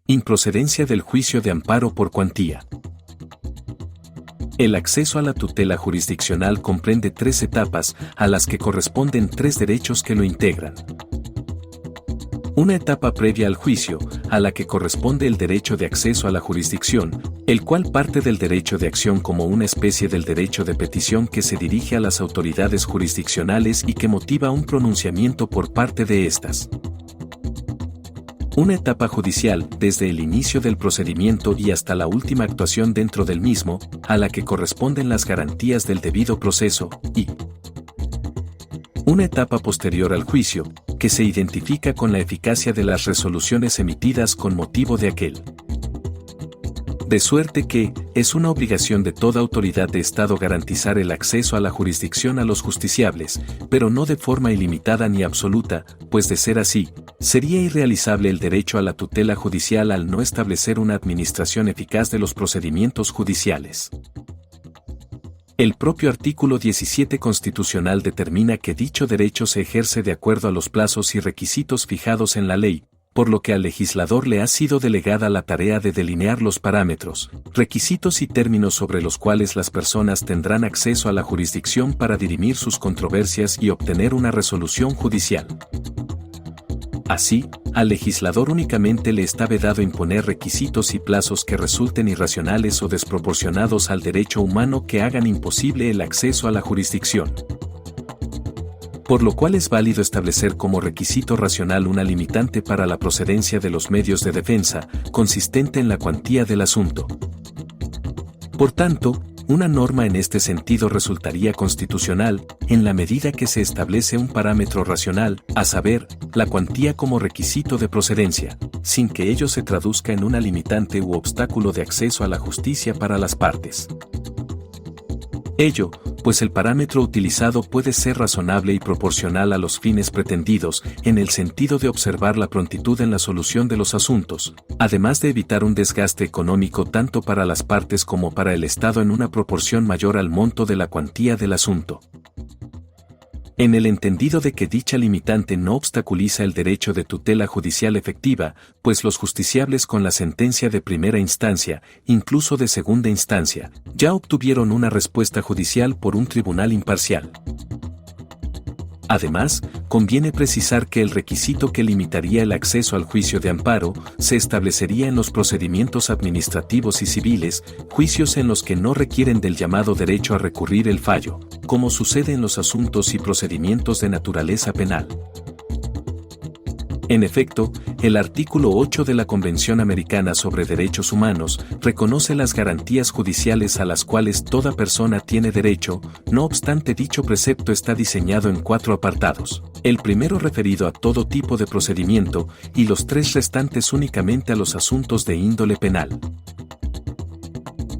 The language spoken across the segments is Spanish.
Improcedencia del juicio de amparo por cuantía. El acceso a la tutela jurisdiccional comprende 3 etapas, a las que corresponden 3 derechos que lo integran. Una etapa previa al juicio, a la que corresponde el derecho de acceso a la jurisdicción, el cual parte del derecho de acción como una especie del derecho de petición que se dirige a las autoridades jurisdiccionales y que motiva un pronunciamiento por parte de éstas. Una etapa judicial, desde el inicio del procedimiento y hasta la última actuación dentro del mismo, a la que corresponden las garantías del debido proceso, y una etapa posterior al juicio, que se identifica con la eficacia de las resoluciones emitidas con motivo de aquel. De suerte que, es una obligación de toda autoridad de Estado garantizar el acceso a la jurisdicción a los justiciables, pero no de forma ilimitada ni absoluta, pues de ser así, sería irrealizable el derecho a la tutela judicial al no establecer una administración eficaz de los procedimientos judiciales. El propio artículo 17 constitucional determina que dicho derecho se ejerce de acuerdo a los plazos y requisitos fijados en la ley, por lo que al legislador le ha sido delegada la tarea de delinear los parámetros, requisitos y términos sobre los cuales las personas tendrán acceso a la jurisdicción para dirimir sus controversias y obtener una resolución judicial. Así, al legislador únicamente le está vedado imponer requisitos y plazos que resulten irracionales o desproporcionados al derecho humano que hagan imposible el acceso a la jurisdicción. Por lo cual es válido establecer como requisito racional una limitante para la procedencia de los medios de defensa, consistente en la cuantía del asunto. Por tanto, una norma en este sentido resultaría constitucional, en la medida que se establece un parámetro racional, a saber, la cuantía como requisito de procedencia, sin que ello se traduzca en una limitante u obstáculo de acceso a la justicia para las partes. Ello, pues el parámetro utilizado puede ser razonable y proporcional a los fines pretendidos, en el sentido de observar la prontitud en la solución de los asuntos, además de evitar un desgaste económico tanto para las partes como para el Estado en una proporción mayor al monto de la cuantía del asunto. En el entendido de que dicha limitante no obstaculiza el derecho de tutela judicial efectiva, pues los justiciables con la sentencia de primera instancia, incluso de segunda instancia, ya obtuvieron una respuesta judicial por un tribunal imparcial. Además, conviene precisar que el requisito que limitaría el acceso al juicio de amparo se establecería en los procedimientos administrativos y civiles, juicios en los que no requieren del llamado derecho a recurrir el fallo, como sucede en los asuntos y procedimientos de naturaleza penal. En efecto, el artículo 8 de la Convención Americana sobre Derechos Humanos reconoce las garantías judiciales a las cuales toda persona tiene derecho, no obstante dicho precepto está diseñado en 4 apartados, el primero referido a todo tipo de procedimiento y los 3 restantes únicamente a los asuntos de índole penal.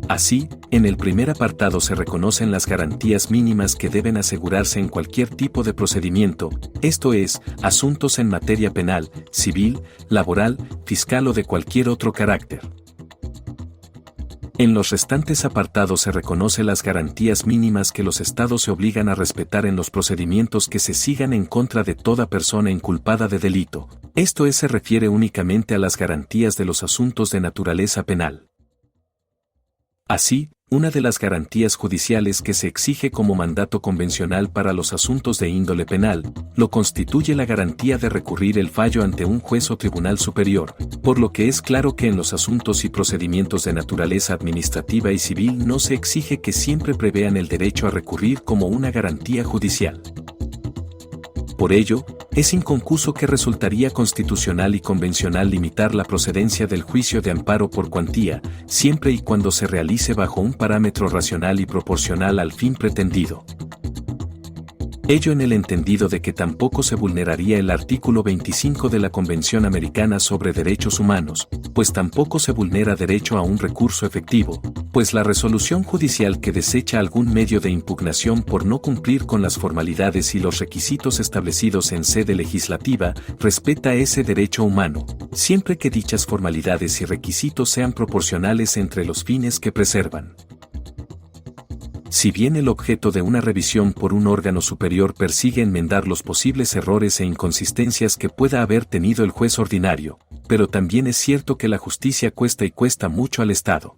Así, en el primer apartado se reconocen las garantías mínimas que deben asegurarse en cualquier tipo de procedimiento, esto es, asuntos en materia penal, civil, laboral, fiscal o de cualquier otro carácter. En los restantes apartados se reconoce las garantías mínimas que los Estados se obligan a respetar en los procedimientos que se sigan en contra de toda persona inculpada de delito, esto es, se refiere únicamente a las garantías de los asuntos de naturaleza penal. Así, una de las garantías judiciales que se exige como mandato convencional para los asuntos de índole penal, lo constituye la garantía de recurrir el fallo ante un juez o tribunal superior, por lo que es claro que en los asuntos y procedimientos de naturaleza administrativa y civil no se exige que siempre prevean el derecho a recurrir como una garantía judicial. Por ello, es inconcuso que resultaría constitucional y convencional limitar la procedencia del juicio de amparo por cuantía, siempre y cuando se realice bajo un parámetro racional y proporcional al fin pretendido. Ello en el entendido de que tampoco se vulneraría el artículo 25 de la Convención Americana sobre Derechos Humanos, pues tampoco se vulnera derecho a un recurso efectivo, pues la resolución judicial que desecha algún medio de impugnación por no cumplir con las formalidades y los requisitos establecidos en sede legislativa, respeta ese derecho humano, siempre que dichas formalidades y requisitos sean proporcionales entre los fines que preservan. Si bien el objeto de una revisión por un órgano superior persigue enmendar los posibles errores e inconsistencias que pueda haber tenido el juez ordinario, pero también es cierto que la justicia cuesta y cuesta mucho al Estado.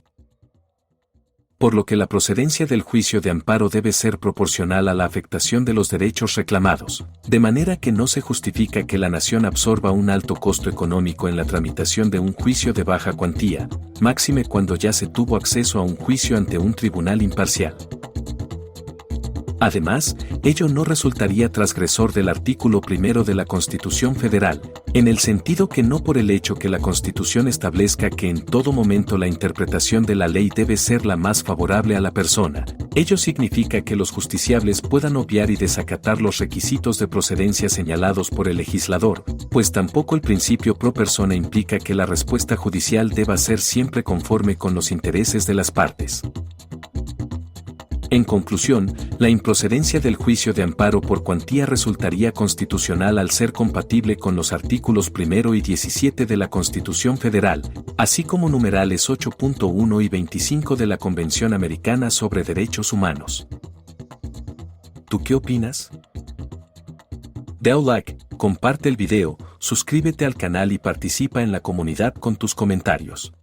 Por lo que la procedencia del juicio de amparo debe ser proporcional a la afectación de los derechos reclamados, de manera que no se justifica que la nación absorba un alto costo económico en la tramitación de un juicio de baja cuantía, máxime cuando ya se tuvo acceso a un juicio ante un tribunal imparcial. Además, ello no resultaría transgresor del artículo 1 de la Constitución Federal, en el sentido que no por el hecho que la Constitución establezca que en todo momento la interpretación de la ley debe ser la más favorable a la persona, ello significa que los justiciables puedan obviar y desacatar los requisitos de procedencia señalados por el legislador, pues tampoco el principio pro persona implica que la respuesta judicial deba ser siempre conforme con los intereses de las partes. En conclusión, la improcedencia del juicio de amparo por cuantía resultaría constitucional al ser compatible con los artículos 1 y 17 de la Constitución Federal, así como numerales 8.1 y 25 de la Convención Americana sobre Derechos Humanos. ¿Tú qué opinas? Da un like, comparte el video, suscríbete al canal y participa en la comunidad con tus comentarios.